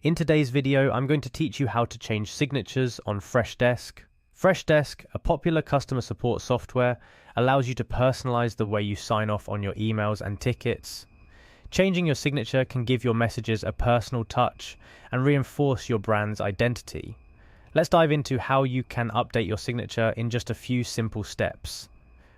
In today's video, I'm going to teach you how to change signatures on Freshdesk. Freshdesk, a popular customer support software, allows you to personalize the way you sign off on your emails and tickets. Changing your signature can give your messages a personal touch and reinforce your brand's identity. Let's dive into how you can update your signature in just a few simple steps.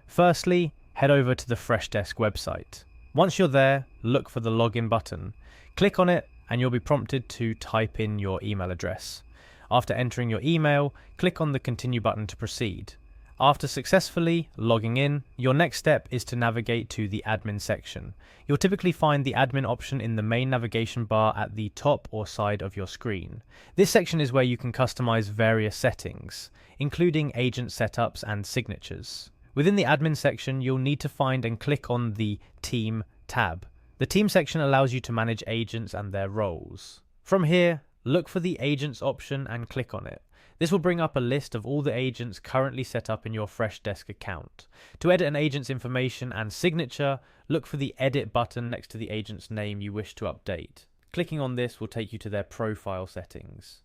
Firstly, head over to the Freshdesk website. Once you're there, look for the login button. Click on it and you'll be prompted to type in your email address. After entering your email, click on the continue button to proceed. After successfully logging in, your next step is to navigate to the admin section. You'll typically find the admin option in the main navigation bar at the top or side of your screen. This section is where you can customize various settings, including agent setups and signatures. Within the admin section, you'll need to find and click on the Team tab. The Team section allows you to manage agents and their roles. From here, look for the Agents option and click on it. This will bring up a list of all the agents currently set up in your Freshdesk account. To edit an agent's information and signature, look for the Edit button next to the agent's name you wish to update. Clicking on this will take you to their profile settings.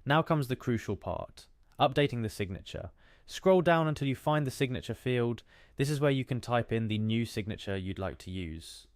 Now comes the crucial part, updating the signature. Scroll down until you find the signature field. This is where you can type in the new signature you'd like to use.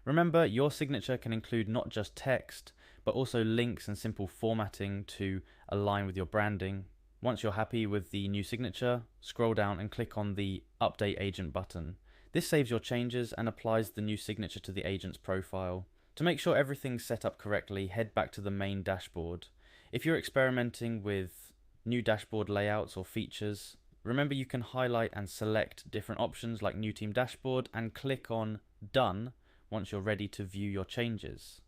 Remember, your signature can include not just text, but also links and simple formatting to align with your branding. Once you're happy with the new signature, scroll down and click on the Update Agent button. This saves your changes and applies the new signature to the agent's profile. To make sure everything's set up correctly, head back to the main dashboard. If you're experimenting with new dashboard layouts or features, remember you can highlight and select different options like New Team Dashboard and click on Done once you're ready to view your changes.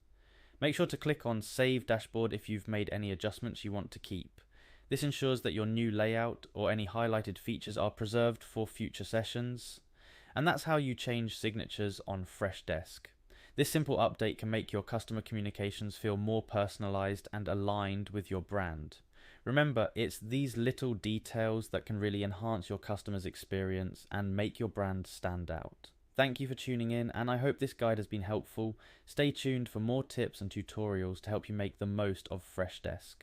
Make sure to click on Save Dashboard if you've made any adjustments you want to keep. This ensures that your new layout or any highlighted features are preserved for future sessions. And that's how you change signatures on Freshdesk. This simple update can make your customer communications feel more personalized and aligned with your brand. Remember, it's these little details that can really enhance your customer's experience and make your brand stand out. Thank you for tuning in, and I hope this guide has been helpful. Stay tuned for more tips and tutorials to help you make the most of Freshdesk.